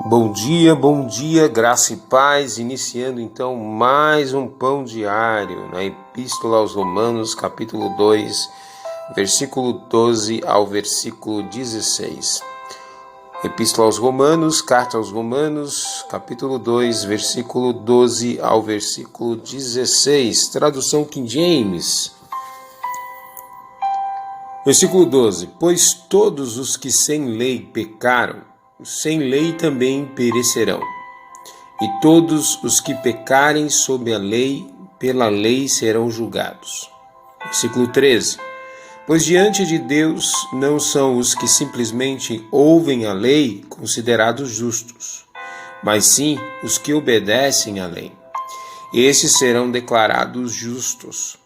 Bom dia, graça e paz, iniciando então mais um pão diário na Epístola aos Romanos, capítulo 2, versículo 12 ao versículo 16. Epístola aos Romanos, carta aos Romanos, capítulo 2, versículo 12 ao versículo 16, tradução King James. Versículo 12: Pois todos os que sem lei pecaram, sem lei também perecerão. E todos os que pecarem sob a lei, pela lei serão julgados. Versículo 13. Pois diante de Deus não são os que simplesmente ouvem a lei considerados justos, mas sim os que obedecem à lei. Esses serão declarados justos.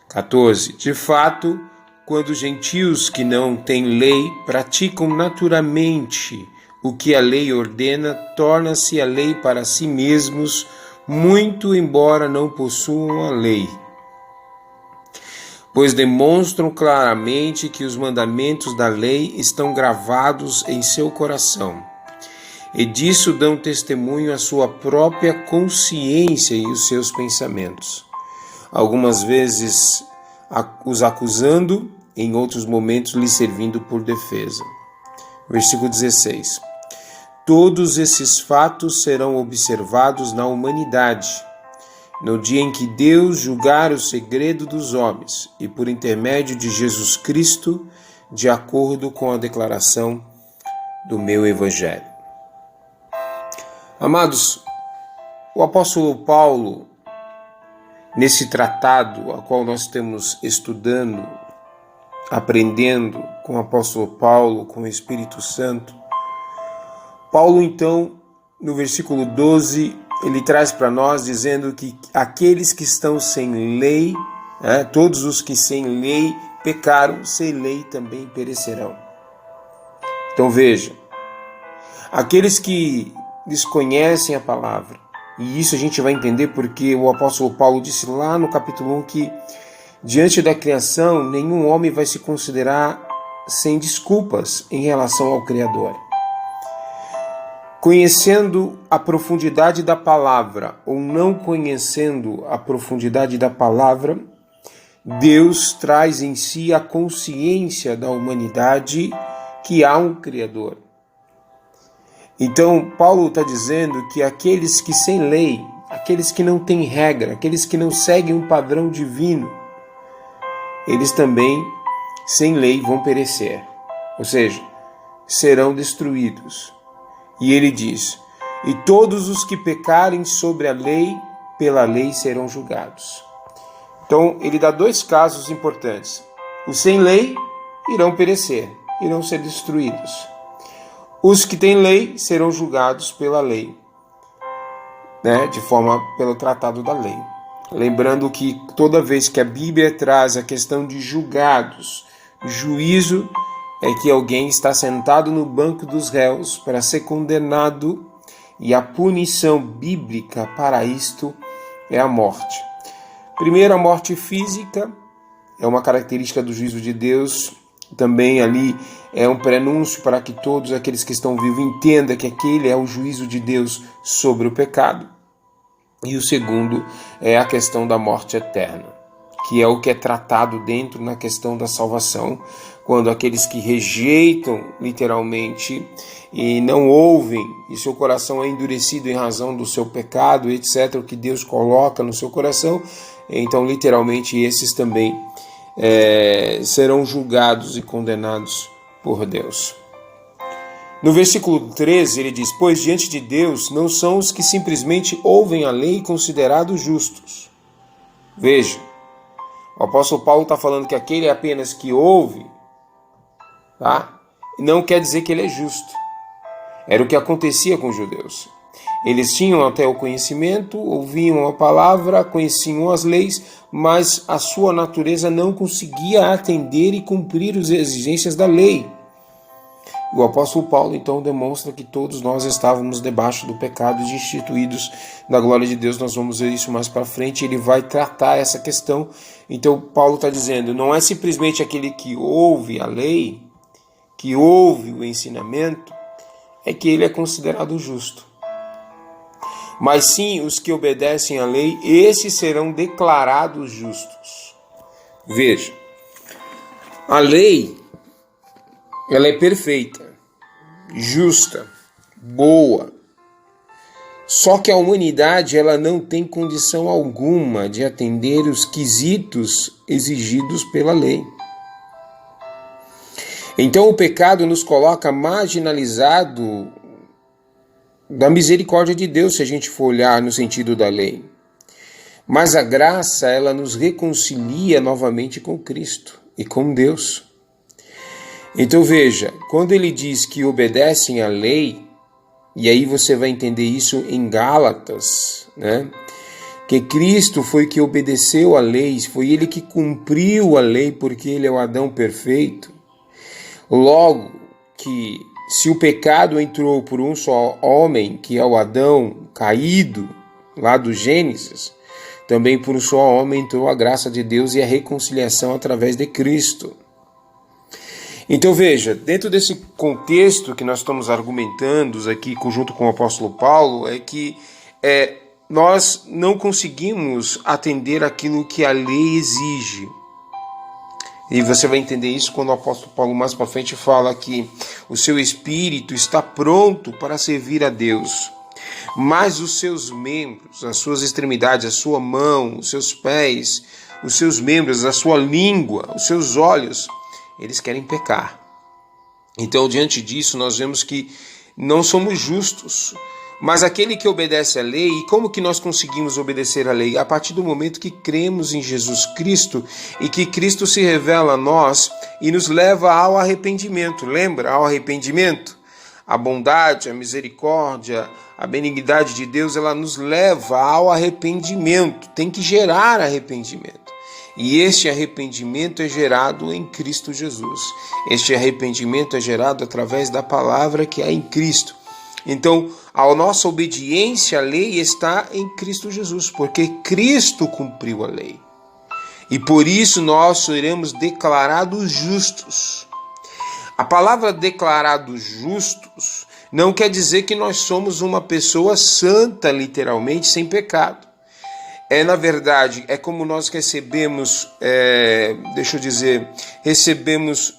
14. De fato, quando gentios que não têm lei praticam naturalmente o que a lei ordena, torna-se a lei para si mesmos, muito embora não possuam a lei. Pois demonstram claramente que os mandamentos da lei estão gravados em seu coração, e disso dão testemunho a sua própria consciência e os seus pensamentos. Algumas vezes os acusando, em outros momentos lhe servindo por defesa. Versículo 16. Todos esses fatos serão observados na humanidade, no dia em que Deus julgar o segredo dos homens, e por intermédio de Jesus Cristo, de acordo com a declaração do meu Evangelho. Amados, o apóstolo Paulo, nesse tratado a qual nós estamos estudando, aprendendo com o apóstolo Paulo, com o Espírito Santo, Paulo então, no versículo 12, ele traz para nós dizendo que aqueles que estão sem lei, todos os que sem lei pecaram, sem lei também perecerão. Então veja, aqueles que desconhecem a palavra, e isso a gente vai entender porque o apóstolo Paulo disse lá no capítulo 1 que diante da criação nenhum homem vai se considerar sem desculpas em relação ao Criador. Conhecendo a profundidade da palavra ou não conhecendo a profundidade da palavra, Deus traz em si a consciência da humanidade que há um Criador. Então, Paulo está dizendo que aqueles que sem lei, aqueles que não têm regra, aqueles que não seguem um padrão divino, eles também, sem lei, vão perecer, ou seja, serão destruídos. E ele diz, e todos os que pecarem sobre a lei, pela lei serão julgados. Então, ele dá dois casos importantes. Os sem lei irão perecer, irão ser destruídos. Os que têm lei serão julgados pela lei, pelo tratado da lei. Lembrando que toda vez que a Bíblia traz a questão de julgados, juízo é que alguém está sentado no banco dos réus para ser condenado, e a punição bíblica para isto é a morte. Primeiro, a morte física é uma característica do juízo de Deus. Também ali é um prenúncio para que todos aqueles que estão vivos entendam que aquele é o juízo de Deus sobre o pecado. E o segundo é a questão da morte eterna, que é o que é tratado dentro na questão da salvação, quando aqueles que rejeitam literalmente e não ouvem, e seu coração é endurecido em razão do seu pecado, etc., o que Deus coloca no seu coração, então literalmente esses também serão julgados e condenados por Deus. No versículo 13 ele diz, pois diante de Deus não são os que simplesmente ouvem a lei considerados justos. Veja, o apóstolo Paulo está falando que aquele apenas que ouve, não quer dizer que ele é justo. Era o que acontecia com os judeus. Eles tinham até o conhecimento, ouviam a palavra, conheciam as leis, mas a sua natureza não conseguia atender e cumprir as exigências da lei. O apóstolo Paulo então demonstra que todos nós estávamos debaixo do pecado e instituídos da glória de Deus. Nós vamos ver isso mais para frente, ele vai tratar essa questão. Então Paulo está dizendo, não é simplesmente aquele que ouve a lei, que ouve o ensinamento, é que ele é considerado justo. Mas sim, os que obedecem à lei, esses serão declarados justos. Veja, a lei, ela é perfeita, justa, boa. Só que a humanidade, ela não tem condição alguma de atender os quesitos exigidos pela lei. Então o pecado nos coloca marginalizado da misericórdia de Deus, se a gente for olhar no sentido da lei. Mas a graça, ela nos reconcilia novamente com Cristo e com Deus. Então veja, quando ele diz que obedecem à lei, e aí você vai entender isso em Gálatas, né? Que Cristo foi que obedeceu à lei, foi ele que cumpriu a lei, porque ele é o Adão perfeito. Logo que se o pecado entrou por um só homem, que é o Adão caído, lá do Gênesis, também por um só homem entrou a graça de Deus e a reconciliação através de Cristo. Então veja, dentro desse contexto que nós estamos argumentando aqui junto com o apóstolo Paulo, é que nós não conseguimos atender aquilo que a lei exige. E você vai entender isso quando o apóstolo Paulo mais para frente fala que o seu espírito está pronto para servir a Deus, mas os seus membros, as suas extremidades, a sua mão, os seus pés, os seus membros, a sua língua, os seus olhos, eles querem pecar. Então, diante disso, nós vemos que não somos justos. Mas aquele que obedece à lei, e como que nós conseguimos obedecer à lei? A partir do momento que cremos em Jesus Cristo e que Cristo se revela a nós e nos leva ao arrependimento. Lembra? Ao arrependimento? A bondade, a misericórdia, a benignidade de Deus, ela nos leva ao arrependimento. Tem que gerar arrependimento. E este arrependimento é gerado em Cristo Jesus. Este arrependimento é gerado através da palavra que é em Cristo. Então, a nossa obediência à lei está em Cristo Jesus, porque Cristo cumpriu a lei. E por isso nós seremos declarados justos. A palavra declarados justos não quer dizer que nós somos uma pessoa santa, literalmente, sem pecado. Na verdade, é como nós recebemos, recebemos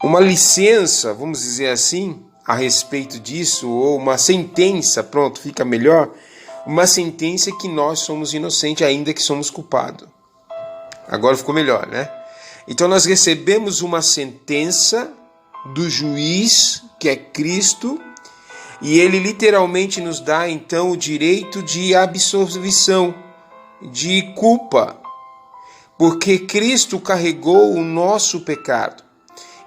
uma licença, vamos dizer assim, a respeito disso, ou uma sentença, pronto, fica melhor, uma sentença que nós somos inocentes, ainda que somos culpados. Agora ficou melhor, né? Então nós recebemos uma sentença do juiz, que é Cristo, e ele literalmente nos dá então o direito de absolvição, de culpa, porque Cristo carregou o nosso pecado.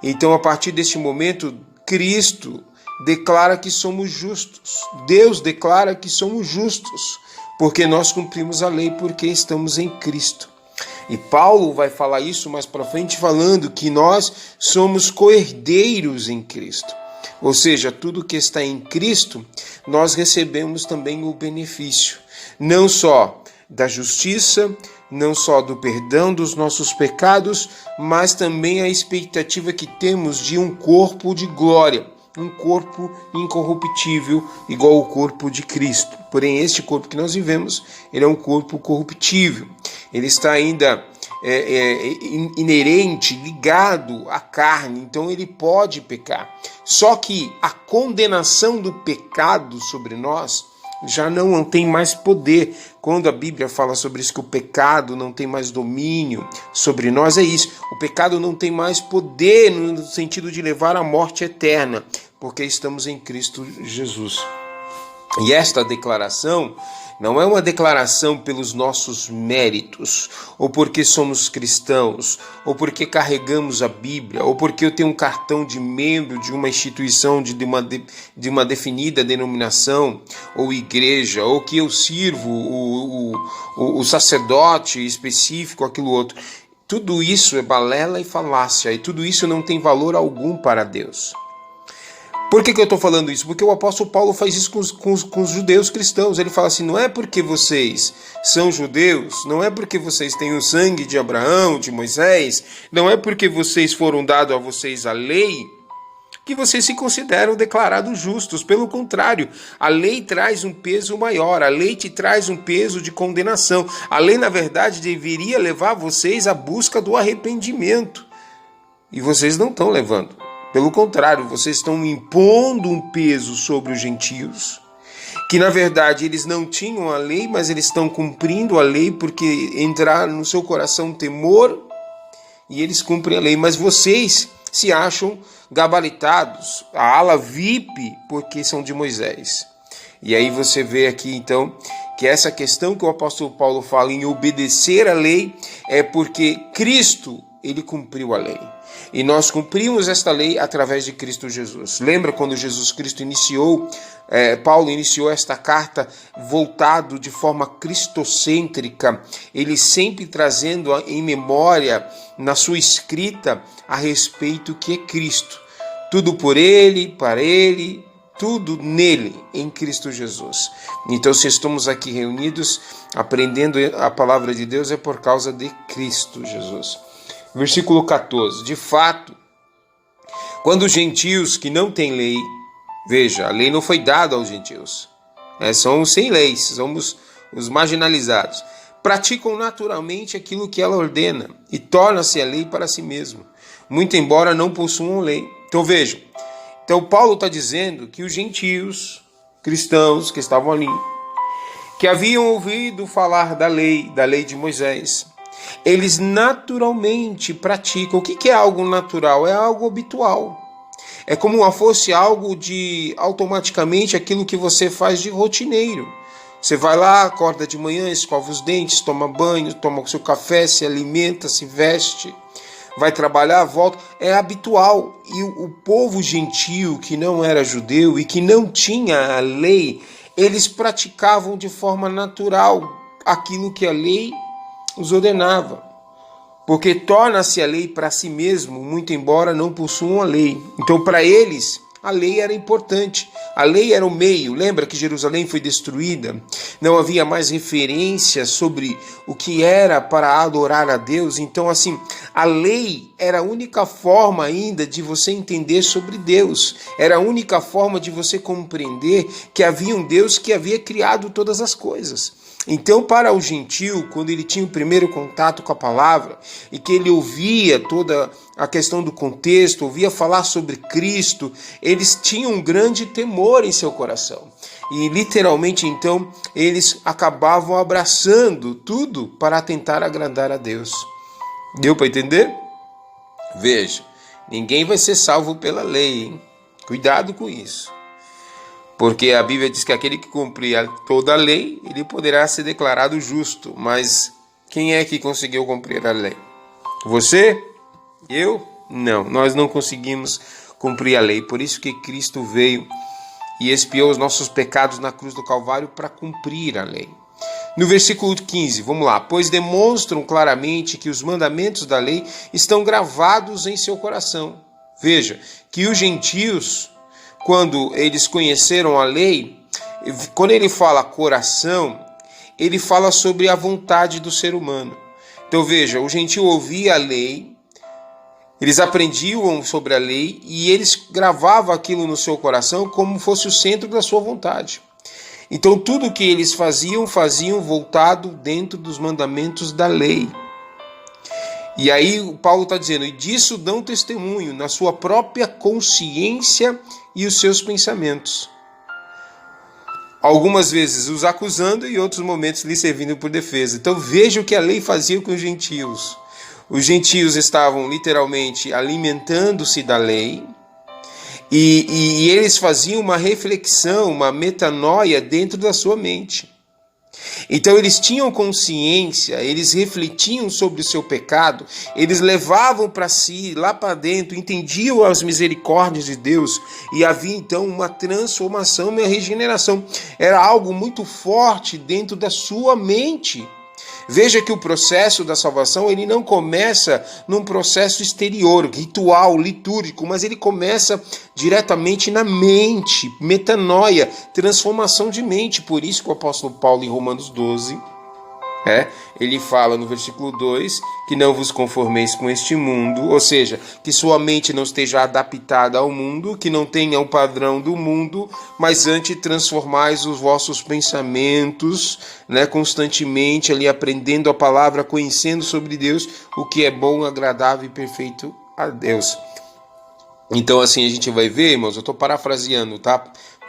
Então a partir deste momento, Cristo declara que somos justos. Deus declara que somos justos, porque nós cumprimos a lei, porque estamos em Cristo. E Paulo vai falar isso mais para frente, falando que nós somos co-herdeiros em Cristo. Ou seja, tudo que está em Cristo, nós recebemos também o benefício. Não só da justiça, não só do perdão dos nossos pecados, mas também a expectativa que temos de um corpo de glória, um corpo incorruptível, igual ao corpo de Cristo. Porém, este corpo que nós vivemos, ele é um corpo corruptível. Ele está ainda inerente, ligado à carne, então ele pode pecar. Só que a condenação do pecado sobre nós já não tem mais poder. Quando a Bíblia fala sobre isso, que o pecado não tem mais domínio sobre nós, é isso. O pecado não tem mais poder no sentido de levar à morte eterna, porque estamos em Cristo Jesus. E esta declaração não é uma declaração pelos nossos méritos, ou porque somos cristãos, ou porque carregamos a Bíblia, ou porque eu tenho um cartão de membro de uma instituição de uma definida denominação ou igreja, ou que eu sirvo o sacerdote específico, aquilo outro. Tudo isso é balela e falácia, e tudo isso não tem valor algum para Deus. Por que eu estou falando isso? Porque o apóstolo Paulo faz isso com os judeus cristãos. Ele fala assim, não é porque vocês são judeus, não é porque vocês têm o sangue de Abraão, de Moisés, não é porque vocês foram dados a vocês a lei, que vocês se consideram declarados justos. Pelo contrário, a lei traz um peso maior, a lei te traz um peso de condenação. A lei, na verdade, deveria levar vocês à busca do arrependimento. E vocês não estão levando. Pelo contrário, vocês estão impondo um peso sobre os gentios, que na verdade eles não tinham a lei, mas eles estão cumprindo a lei porque entraram no seu coração temor e eles cumprem a lei. Mas vocês se acham gabaritados, a ala VIP, porque são de Moisés. E aí você vê aqui então que essa questão que o apóstolo Paulo fala em obedecer a lei é porque Cristo, ele cumpriu a lei. E nós cumprimos esta lei através de Cristo Jesus. Lembra quando Jesus Cristo Paulo iniciou esta carta voltado de forma cristocêntrica, ele sempre trazendo em memória na sua escrita a respeito que é Cristo. Tudo por ele, para ele, tudo nele, em Cristo Jesus. Então, se estamos aqui reunidos aprendendo a palavra de Deus, é por causa de Cristo Jesus. Versículo 14. De fato, quando os gentios que não têm lei, veja, a lei não foi dada aos gentios, são os sem leis, somos os marginalizados, praticam naturalmente aquilo que ela ordena e torna-se a lei para si mesmo, muito embora não possuam lei. Então vejam, Paulo está dizendo que os gentios cristãos que estavam ali, que haviam ouvido falar da lei de Moisés, eles naturalmente praticam. O que é algo natural? É algo habitual. É como fosse algo de automaticamente aquilo que você faz de rotineiro. Você vai lá, acorda de manhã, escova os dentes, toma banho, toma o seu café, se alimenta, se veste, vai trabalhar, volta. É habitual. E o povo gentio que não era judeu e que não tinha a lei, eles praticavam de forma natural aquilo que a lei os ordenava, porque torna-se a lei para si mesmo, muito embora não possuam a lei. Então, para eles, a lei era importante, a lei era o meio. Lembra que Jerusalém foi destruída? Não havia mais referência sobre o que era para adorar a Deus. Então, assim, a lei era a única forma ainda de você entender sobre Deus, era a única forma de você compreender que havia um Deus que havia criado todas as coisas. Então, para o gentio, quando ele tinha o primeiro contato com a palavra e que ele ouvia toda a questão do contexto, ouvia falar sobre Cristo, eles tinham um grande temor em seu coração. E literalmente, então, eles acabavam abraçando tudo para tentar agradar a Deus. Deu para entender? Veja, ninguém vai ser salvo pela lei, hein? Cuidado com isso. Porque a Bíblia diz que aquele que cumprir toda a lei, ele poderá ser declarado justo. Mas quem é que conseguiu cumprir a lei? Você? Eu? Não, nós não conseguimos cumprir a lei. Por isso que Cristo veio e expiou os nossos pecados na cruz do Calvário para cumprir a lei. No versículo 15, vamos lá. Pois demonstram claramente que os mandamentos da lei estão gravados em seu coração. Veja, que os gentios, quando eles conheceram a lei, quando ele fala coração, ele fala sobre a vontade do ser humano. Então veja, o gentio ouvia a lei, eles aprendiam sobre a lei e eles gravavam aquilo no seu coração como fosse o centro da sua vontade. Então tudo que eles faziam voltado dentro dos mandamentos da lei. E aí o Paulo está dizendo, e disso dão testemunho na sua própria consciência e os seus pensamentos. Algumas vezes os acusando e outros momentos lhe servindo por defesa. Então veja o que a lei fazia com os gentios. Os gentios estavam literalmente alimentando-se da lei e eles faziam uma reflexão, uma metanoia dentro da sua mente. Então eles tinham consciência, eles refletiam sobre o seu pecado, eles levavam para si, lá para dentro, entendiam as misericórdias de Deus e havia então uma transformação, uma regeneração. Era algo muito forte dentro da sua mente. Veja que o processo da salvação ele não começa num processo exterior, ritual, litúrgico, mas ele começa diretamente na mente, metanoia, transformação de mente. Por isso que o apóstolo Paulo em Romanos 12, Ele fala no versículo 2 que não vos conformeis com este mundo, ou seja, que sua mente não esteja adaptada ao mundo, que não tenha o padrão do mundo, mas antes transformais os vossos pensamentos, constantemente ali aprendendo a palavra, conhecendo sobre Deus, o que é bom, agradável e perfeito a Deus. Então assim a gente vai ver, irmãos, eu estou parafraseando, tá?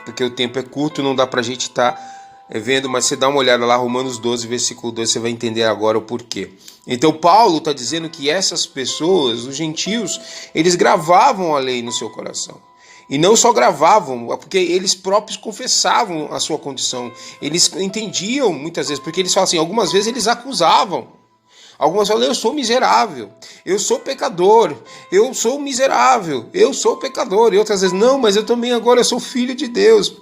Porque o tempo é curto, não dá pra gente estar vendo, mas você dá uma olhada lá, Romanos 12, versículo 2, você vai entender agora o porquê. Então Paulo está dizendo que essas pessoas, os gentios, eles gravavam a lei no seu coração. E não só gravavam, porque eles próprios confessavam a sua condição. Eles entendiam muitas vezes, porque eles falam assim, algumas vezes eles acusavam. Algumas falam, eu sou miserável, eu sou pecador, eu sou miserável, eu sou pecador. E outras vezes, não, mas eu também agora sou filho de Deus,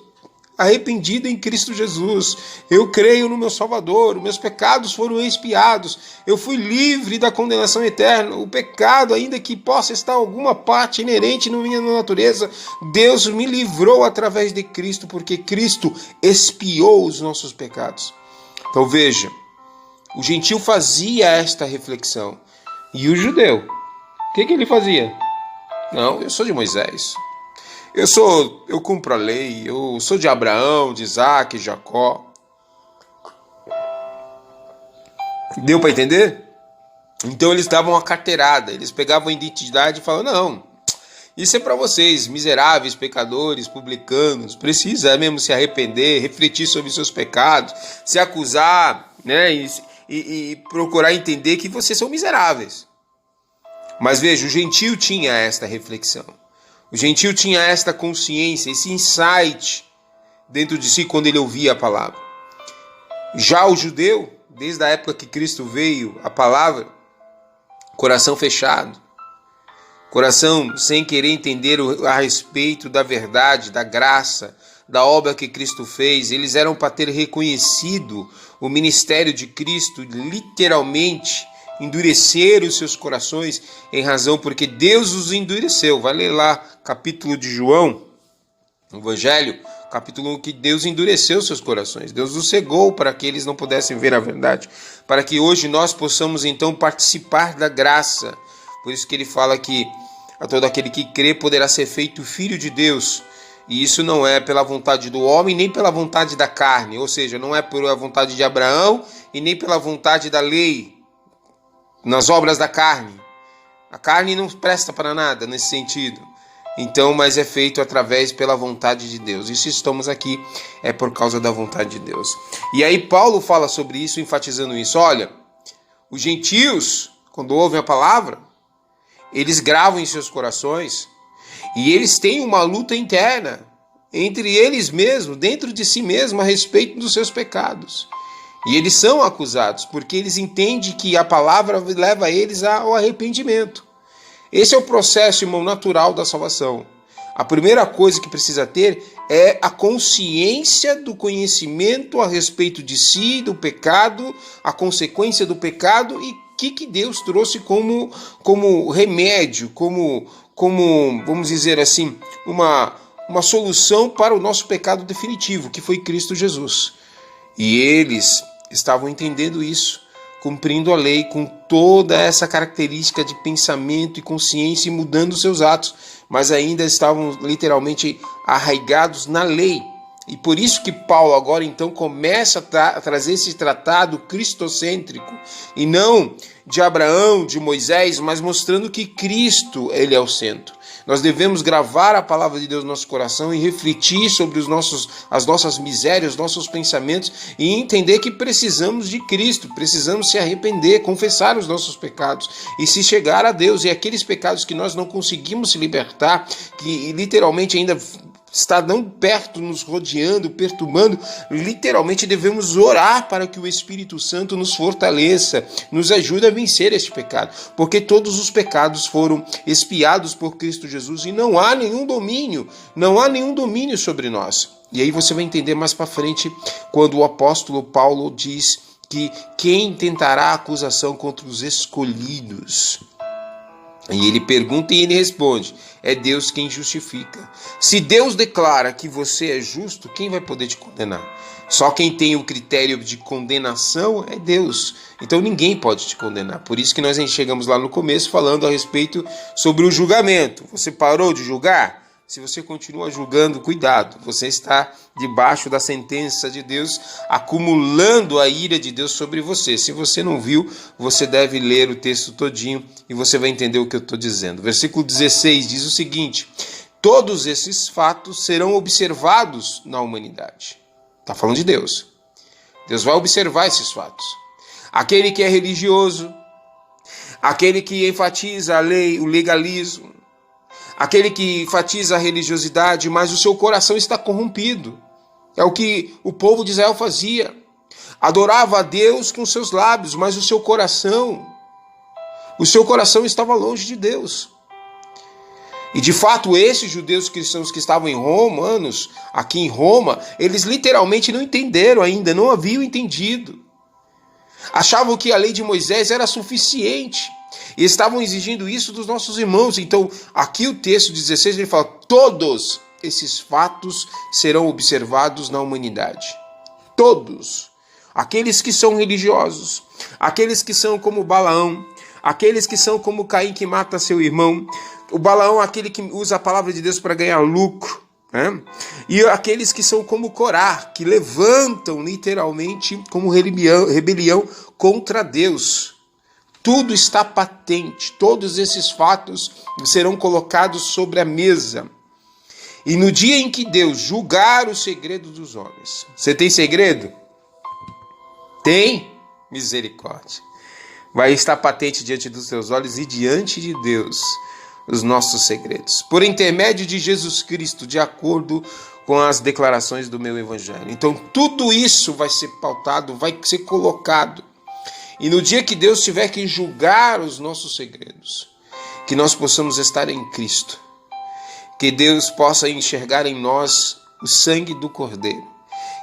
arrependido em Cristo Jesus. Eu creio no meu Salvador, meus pecados foram expiados, eu fui livre da condenação eterna. O pecado, ainda que possa estar alguma parte inerente na minha natureza, Deus me livrou através de Cristo, porque Cristo expiou os nossos pecados. Então veja, o gentio fazia esta reflexão. E o judeu, o que ele fazia? Não, eu sou de Moisés. Eu cumpro a lei, eu sou de Abraão, de Isaac, de Jacó. Deu para entender? Então eles davam uma carteirada, eles pegavam a identidade e falavam, não, isso é para vocês, miseráveis, pecadores, publicanos, precisa mesmo se arrepender, refletir sobre seus pecados, se acusar, e procurar entender que vocês são miseráveis. Mas veja, o gentio tinha esta reflexão. O gentio tinha esta consciência, esse insight dentro de si quando ele ouvia a palavra. Já o judeu, desde a época que Cristo veio, a palavra, coração fechado, coração sem querer entender a respeito da verdade, da graça, da obra que Cristo fez, eles eram para ter reconhecido o ministério de Cristo, literalmente endurecer os seus corações em razão porque Deus os endureceu. Vai ler lá capítulo de João, Evangelho, capítulo 1, que Deus endureceu seus corações. Deus os cegou para que eles não pudessem ver a verdade, para que hoje nós possamos então participar da graça. Por isso que ele fala que a todo aquele que crê poderá ser feito filho de Deus. E isso não é pela vontade do homem, nem pela vontade da carne. Ou seja, não é pela vontade de Abraão e nem pela vontade da lei, nas obras da carne. A carne não presta para nada nesse sentido. Então, mas é feito através pela vontade de Deus. E se estamos aqui, é por causa da vontade de Deus. E aí Paulo fala sobre isso, enfatizando isso. Olha, os gentios, quando ouvem a palavra, eles gravam em seus corações e eles têm uma luta interna entre eles mesmos, dentro de si mesmos, a respeito dos seus pecados. E eles são acusados porque eles entendem que a palavra leva eles ao arrependimento. Esse é o processo, irmão, natural da salvação. A primeira coisa que precisa ter é a consciência do conhecimento a respeito de si, do pecado, a consequência do pecado e o que Deus trouxe como remédio, como vamos dizer assim, uma solução para o nosso pecado definitivo, que foi Cristo Jesus. E eles estavam entendendo isso, cumprindo a lei com toda essa característica de pensamento e consciência e mudando seus atos, mas ainda estavam literalmente arraigados na lei. E por isso que Paulo agora então começa a trazer esse tratado cristocêntrico, e não de Abraão, de Moisés, mas mostrando que Cristo, ele é o centro. Nós devemos gravar a palavra de Deus no nosso coração e refletir sobre as nossas misérias, os nossos pensamentos e entender que precisamos de Cristo, precisamos se arrepender, confessar os nossos pecados e se chegar a Deus. E aqueles pecados que nós não conseguimos se libertar, que literalmente ainda está tão perto, nos rodeando, perturbando, literalmente devemos orar para que o Espírito Santo nos fortaleça, nos ajude a vencer este pecado, porque todos os pecados foram expiados por Cristo Jesus e não há nenhum domínio sobre nós. E aí você vai entender mais para frente quando o apóstolo Paulo diz que quem tentará acusação contra os escolhidos? E ele pergunta e ele responde, é Deus quem justifica. Se Deus declara que você é justo, quem vai poder te condenar? Só quem tem o critério de condenação é Deus. Então ninguém pode te condenar. Por isso que nós chegamos lá no começo falando a respeito sobre o julgamento. Você parou de julgar? Se você continua julgando, cuidado. Você está debaixo da sentença de Deus, acumulando a ira de Deus sobre você. Se você não viu, você deve ler o texto todinho e você vai entender o que eu estou dizendo. Versículo 16 diz o seguinte: todos esses fatos serão observados na humanidade. Está falando de Deus. Deus vai observar esses fatos. Aquele que é religioso, aquele que enfatiza a lei, o legalismo, aquele que enfatiza a religiosidade, mas o seu coração está corrompido. É o que o povo de Israel fazia. Adorava a Deus com seus lábios, mas o seu coração estava longe de Deus. E de fato, esses judeus cristãos que estavam aqui em Roma, eles literalmente não entenderam ainda, não haviam entendido. Achavam que a lei de Moisés era suficiente. E estavam exigindo isso dos nossos irmãos. Então, aqui o texto 16, ele fala: todos esses fatos serão observados na humanidade. Todos. Aqueles que são religiosos, aqueles que são como Balaão, aqueles que são como Caim que mata seu irmão. O Balaão é aquele que usa a palavra de Deus para ganhar lucro, né? E aqueles que são como Corá, que levantam literalmente como rebelião contra Deus. Tudo está patente, todos esses fatos serão colocados sobre a mesa. E no dia em que Deus julgar o segredo dos homens, você tem segredo? Tem? Misericórdia. Vai estar patente diante dos seus olhos e diante de Deus os nossos segredos, por intermédio de Jesus Cristo, de acordo com as declarações do meu evangelho. Então tudo isso vai ser pautado, vai ser colocado. E no dia que Deus tiver que julgar os nossos segredos, que nós possamos estar em Cristo, que Deus possa enxergar em nós o sangue do Cordeiro,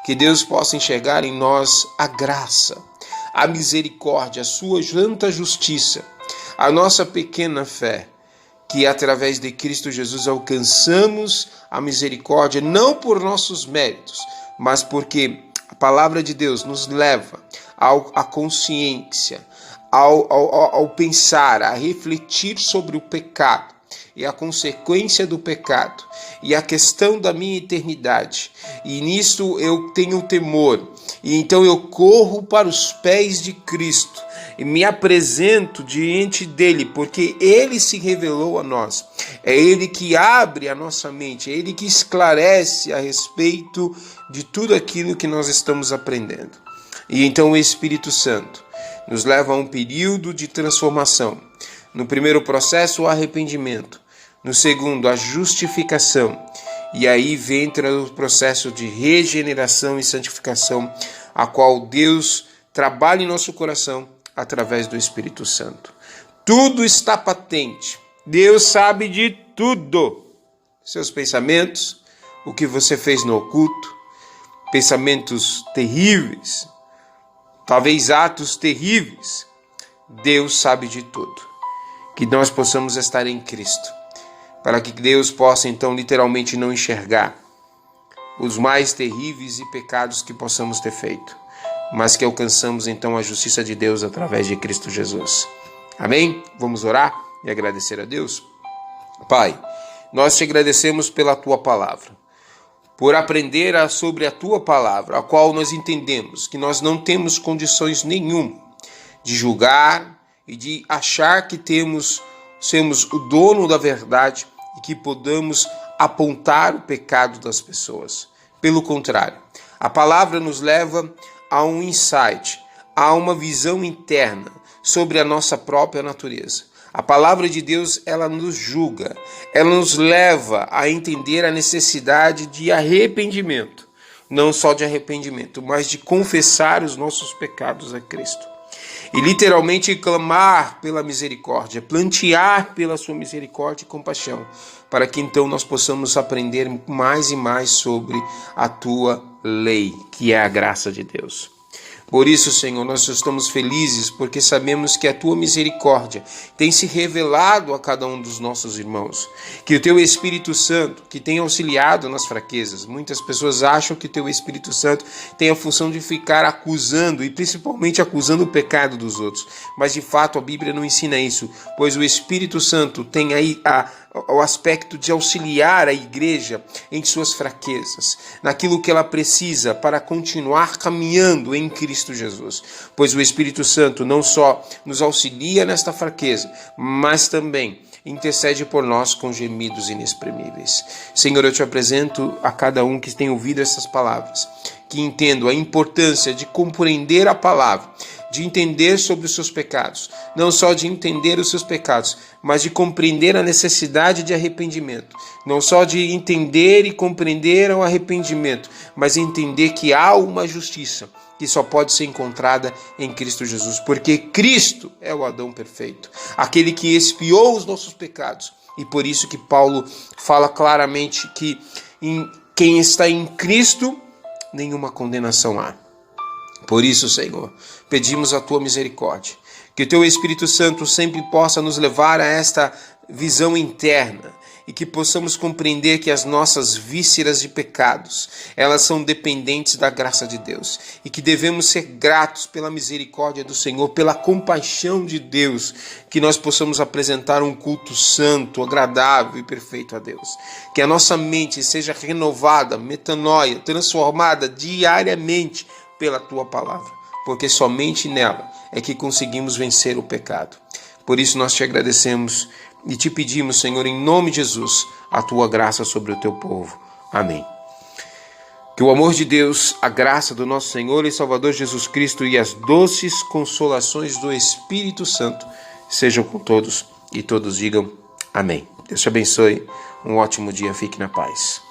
que Deus possa enxergar em nós a graça, a misericórdia, a sua santa justiça, a nossa pequena fé, que através de Cristo Jesus alcançamos a misericórdia, não por nossos méritos, mas porque a palavra de Deus nos leva à consciência, ao pensar, a refletir sobre o pecado e a consequência do pecado e a questão da minha eternidade. E nisso eu tenho temor, e então eu corro para os pés de Cristo e me apresento diante dele, porque ele se revelou a nós. É ele que abre a nossa mente, é ele que esclarece a respeito de tudo aquilo que nós estamos aprendendo. E então o Espírito Santo nos leva a um período de transformação. No primeiro processo, o arrependimento. No segundo, a justificação. E aí entra o processo de regeneração e santificação, a qual Deus trabalha em nosso coração através do Espírito Santo. Tudo está patente. Deus sabe de tudo. Seus pensamentos, o que você fez no oculto, pensamentos terríveis, talvez atos terríveis. Deus sabe de tudo. Que nós possamos estar em Cristo, para que Deus possa então literalmente não enxergar os mais terríveis e pecados que possamos ter feito, mas que alcançamos então a justiça de Deus através de Cristo Jesus. Amém? Vamos orar e agradecer a Deus? Pai, nós te agradecemos pela Tua palavra, por aprender sobre a Tua palavra, a qual nós entendemos que nós não temos condições nenhuma de julgar e de achar que somos o dono da verdade e que podamos apontar o pecado das pessoas. Pelo contrário, a palavra nos leva a um insight, a uma visão interna sobre a nossa própria natureza. A palavra de Deus, ela nos julga, ela nos leva a entender a necessidade de arrependimento, não só de arrependimento, mas de confessar os nossos pecados a Cristo. E literalmente clamar pela misericórdia, plantear pela sua misericórdia e compaixão, para que então nós possamos aprender mais e mais sobre a tua lei, que é a graça de Deus. Por isso, Senhor, nós estamos felizes porque sabemos que a Tua misericórdia tem se revelado a cada um dos nossos irmãos. Que o Teu Espírito Santo, que tem auxiliado nas fraquezas, muitas pessoas acham que o Teu Espírito Santo tem a função de ficar acusando e principalmente acusando o pecado dos outros. Mas de fato a Bíblia não ensina isso, pois o Espírito Santo tem aí o aspecto de auxiliar a igreja em suas fraquezas, naquilo que ela precisa para continuar caminhando em Cristo Jesus. Pois o Espírito Santo não só nos auxilia nesta fraqueza, mas também intercede por nós com gemidos inexprimíveis. Senhor, eu te apresento a cada um que tem ouvido essas palavras, que entendo a importância de compreender a palavra, de entender sobre os seus pecados, não só de entender os seus pecados, mas de compreender a necessidade de arrependimento, não só de entender e compreender o arrependimento, mas entender que há uma justiça que só pode ser encontrada em Cristo Jesus, porque Cristo é o Adão perfeito, aquele que expiou os nossos pecados, e por isso que Paulo fala claramente que em quem está em Cristo, nenhuma condenação há. Por isso, Senhor, pedimos a Tua misericórdia, que o Teu Espírito Santo sempre possa nos levar a esta visão interna e que possamos compreender que as nossas vísceras de pecados, elas são dependentes da graça de Deus e que devemos ser gratos pela misericórdia do Senhor, pela compaixão de Deus, que nós possamos apresentar um culto santo, agradável e perfeito a Deus. Que a nossa mente seja renovada, metanoia, transformada diariamente pela Tua palavra, porque somente nela é que conseguimos vencer o pecado. Por isso nós te agradecemos e te pedimos, Senhor, em nome de Jesus, a Tua graça sobre o Teu povo. Amém. Que o amor de Deus, a graça do nosso Senhor e Salvador Jesus Cristo e as doces consolações do Espírito Santo sejam com todos e todos digam amém. Deus te abençoe. Um ótimo dia. Fique na paz.